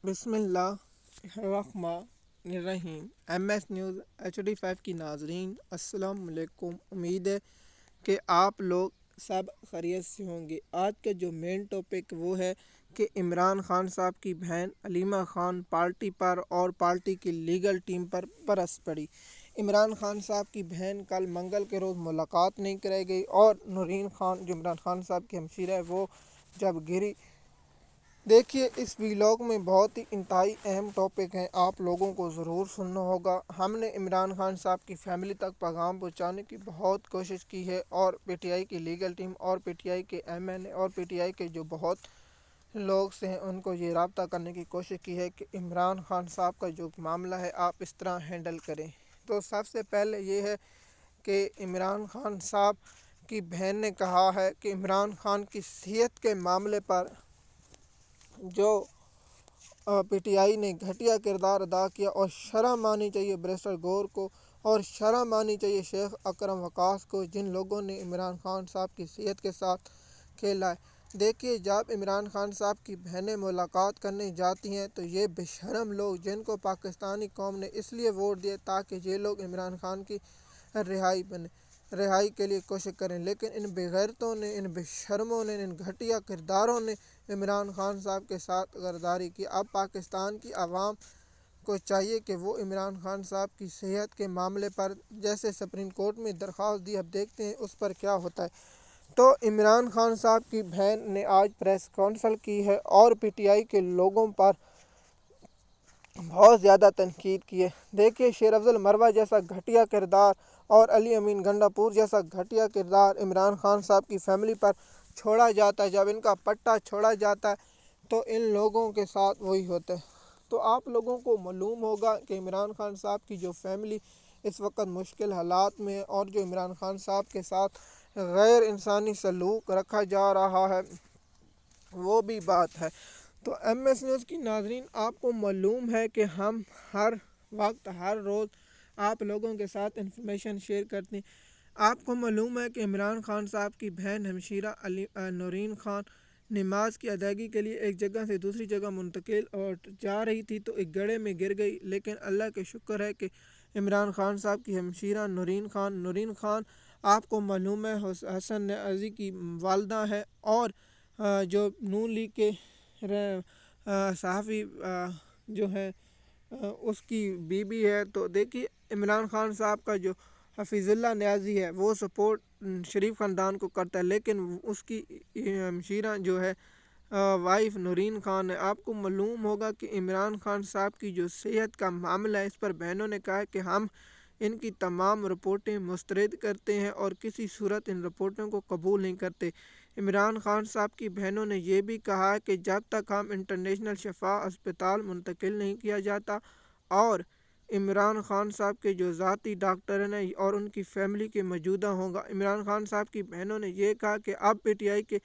بسم اللہ الرحمن الرحیم ایم ایس نیوز HD5 کی ناظرین السلام علیکم۔ امید ہے کہ آپ لوگ سب خیریت سے ہوں گے۔ آج کا جو مین ٹاپک وہ ہے کہ عمران خان صاحب کی بہن علیمہ خان پارٹی پر اور پارٹی کی لیگل ٹیم پر برس پڑی۔ عمران خان صاحب کی بہن کل منگل کے روز ملاقات نہیں کرائی گئی اور نورین خان جو عمران خان صاحب کی ہمشیرہ ہے وہ جب گری۔ دیکھیے اس ویلاگ میں بہت ہی انتہائی اہم ٹاپک ہیں، آپ لوگوں کو ضرور سننا ہوگا۔ ہم نے عمران خان صاحب کی فیملی تک پیغام پہنچانے کی بہت کوشش کی ہے اور پی ٹی آئی کی لیگل ٹیم اور پی ٹی آئی کے MNA اور پی ٹی آئی کے جو بہت لوگ سے ہیں ان کو یہ رابطہ کرنے کی کوشش کی ہے کہ عمران خان صاحب کا جو معاملہ ہے آپ اس طرح ہینڈل کریں۔ تو سب سے پہلے یہ ہے کہ عمران خان صاحب کی بہن نے کہا ہے کہ عمران خان کی صحت کے معاملے پر جو پی ٹی آئی نے گھٹیا کردار ادا کیا اور شرم آنی چاہیے بیرسٹر گور کو اور شرم آنی چاہیے شیخ اکرم وقاص کو، جن لوگوں نے عمران خان صاحب کی صحت کے ساتھ کھیلا ہے۔ دیکھیے جب عمران خان صاحب کی بہنیں ملاقات کرنے جاتی ہیں تو یہ بے شرم لوگ جن کو پاکستانی قوم نے اس لیے ووٹ دیا تاکہ یہ لوگ عمران خان کی رہائی کے لیے کوشش کریں، لیکن ان بے غیرتوں نے، ان بے شرموں نے، ان گھٹیا کرداروں نے عمران خان صاحب کے ساتھ غداری کی۔ اب پاکستان کی عوام کو چاہیے کہ وہ عمران خان صاحب کی صحت کے معاملے پر جیسے سپریم کورٹ میں درخواست دی، اب دیکھتے ہیں اس پر کیا ہوتا ہے۔ تو عمران خان صاحب کی بہن نے آج پریس کانفرنس کی ہے اور پی ٹی آئی کے لوگوں پر بہت زیادہ تنقید کی ہے۔ دیکھیے شیر افضل مروہ جیسا گھٹیا کردار اور علی امین گنڈا پور جیسا گھٹیا کردار عمران خان صاحب کی فیملی پر چھوڑا جاتا ہے، جب ان کا پٹا چھوڑا جاتا ہے تو ان لوگوں کے ساتھ وہی ہوتا ہے۔ تو آپ لوگوں کو معلوم ہوگا کہ عمران خان صاحب کی جو فیملی اس وقت مشکل حالات میں ہے اور جو عمران خان صاحب کے ساتھ غیر انسانی سلوک رکھا جا رہا ہے وہ بھی بات ہے۔ تو ایم ایس نیوز کی ناظرین آپ کو معلوم ہے کہ ہم ہر وقت ہر روز آپ لوگوں کے ساتھ انفارمیشن شیئر کرتے ہیں۔ آپ کو معلوم ہے کہ عمران خان صاحب کی بہن ہمشیرہ نورین خان نماز کی ادائیگی کے لیے ایک جگہ سے دوسری جگہ منتقل اور جا رہی تھی تو ایک گڑھے میں گر گئی، لیکن اللہ کا شکر ہے کہ عمران خان صاحب کی ہمشیرہ نورین خان آپ کو معلوم ہے حسن نیازی کی والدہ ہے اور جو نون لیگ کے صحافی جو ہے اس کی بیوی ہے۔ تو دیکھیے عمران خان صاحب کا جو حفیظ اللہ نیازی ہے وہ سپورٹ شریف خاندان کو کرتا ہے، لیکن اس کی ہمشیرہ جو ہے وائف نورین خان ہے۔ آپ کو معلوم ہوگا کہ عمران خان صاحب کی جو صحت کا معاملہ ہے اس پر بہنوں نے کہا کہ ہم ان کی تمام رپورٹیں مسترد کرتے ہیں اور کسی صورت ان رپورٹوں کو قبول نہیں کرتے۔ عمران خان صاحب کی بہنوں نے یہ بھی کہا کہ جب تک ہم انٹرنیشنل شفا اسپتال منتقل نہیں کیا جاتا اور عمران خان صاحب کے جو ذاتی ڈاکٹر ہیں اور ان کی فیملی کے موجودہ ہوں گا۔ عمران خان صاحب کی بہنوں نے یہ کہا کہ اب پی ٹی آئی کے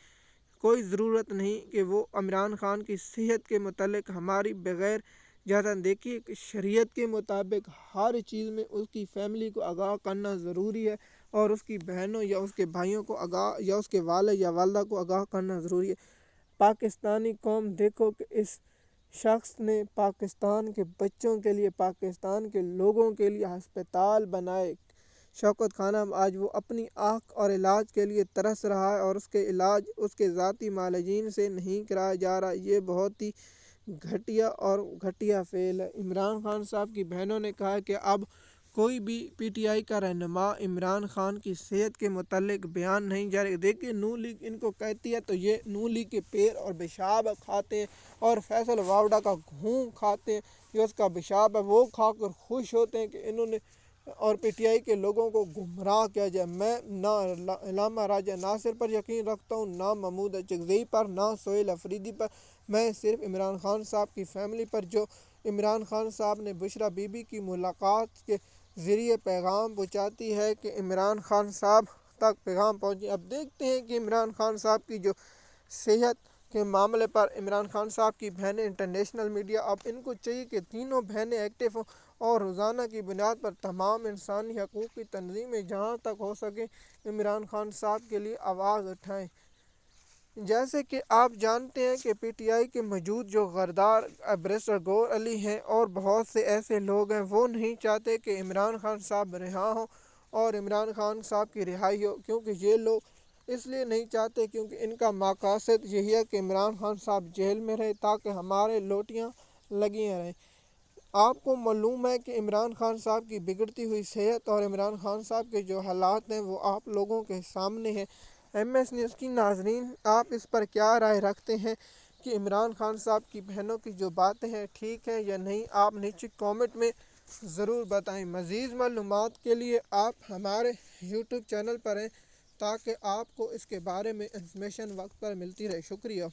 کوئی ضرورت نہیں کہ وہ عمران خان کی صحت کے متعلق ہماری بغیر زیادہ دیکھیے کہ شریعت کے مطابق ہر چیز میں اس کی فیملی کو آگاہ کرنا ضروری ہے اور اس کی بہنوں یا اس کے بھائیوں کو آگاہ یا اس کے والد یا والدہ کو آگاہ کرنا ضروری ہے۔ پاکستانی قوم دیکھو کہ اس شخص نے پاکستان کے بچوں کے لیے، پاکستان کے لوگوں کے لیے ہسپتال بنائے۔ شوکت خانم آج وہ اپنی آنکھ اور علاج کے لیے ترس رہا ہے اور اس کے علاج اس کے ذاتی معالجین سے نہیں کرایا جا رہا۔ یہ بہت ہی گھٹیا اور گھٹیا فعل ہے۔ عمران خان صاحب کی بہنوں نے کہا کہ اب کوئی بھی پی ٹی آئی کا رہنما عمران خان کی صحت کے متعلق بیان نہیں جاری۔ دیکھیے نون لیگ ان کو کہتی ہے تو یہ نون لیگ کے پیر اور پیشاب کھاتے ہیں اور فیصل واوڈا کا گھون کھاتے ہیں، جو اس کا پیشاب ہے وہ کھا کر خوش ہوتے ہیں کہ انہوں نے اور پی ٹی آئی کے لوگوں کو گمراہ کیا جائے۔ میں نہ علامہ راجہ ناصر پر یقین رکھتا ہوں، نہ محمود اچکزئی پر، نہ سہیل افریدی پر، میں صرف عمران خان صاحب کی فیملی پر جو عمران خان صاحب نے بشریٰ بی بی کی ملاقات کے ذریعے پیغام پہنچاتی ہے کہ عمران خان صاحب تک پیغام پہنچے۔ اب دیکھتے ہیں کہ عمران خان صاحب کی جو صحت کے معاملے پر عمران خان صاحب کی بہنیں انٹرنیشنل میڈیا، اب ان کو چاہیے کہ تینوں بہنیں ایکٹیو ہوں اور روزانہ کی بنیاد پر تمام انسانی حقوق کی تنظیمیں جہاں تک ہو سکے عمران خان صاحب کے لیے آواز اٹھائیں۔ جیسے کہ آپ جانتے ہیں کہ پی ٹی آئی کے موجود جو غردار بیرسٹر گور علی ہیں اور بہت سے ایسے لوگ ہیں، وہ نہیں چاہتے کہ عمران خان صاحب رہا ہوں اور عمران خان صاحب کی رہائی ہو، کیونکہ یہ لوگ اس لیے نہیں چاہتے کیونکہ ان کا مقاصد یہی ہے کہ عمران خان صاحب جیل میں رہے تاکہ ہمارے لوٹیاں لگی رہیں۔ آپ کو معلوم ہے کہ عمران خان صاحب کی بگڑتی ہوئی صحت اور عمران خان صاحب کے جو حالات ہیں وہ آپ لوگوں کے سامنے ہیں۔ ایم ایس نیوز کی ناظرین، آپ اس پر کیا رائے رکھتے ہیں کہ عمران خان صاحب کی بہنوں کی جو باتیں ہیں ٹھیک ہیں یا نہیں؟ آپ نیچے کامنٹ میں ضرور بتائیں۔ مزید معلومات کے لیے آپ ہمارے یوٹیوب چینل پر ہیں تاکہ آپ کو اس کے بارے میں انفارمیشن وقت پر ملتی رہے۔ شکریہ۔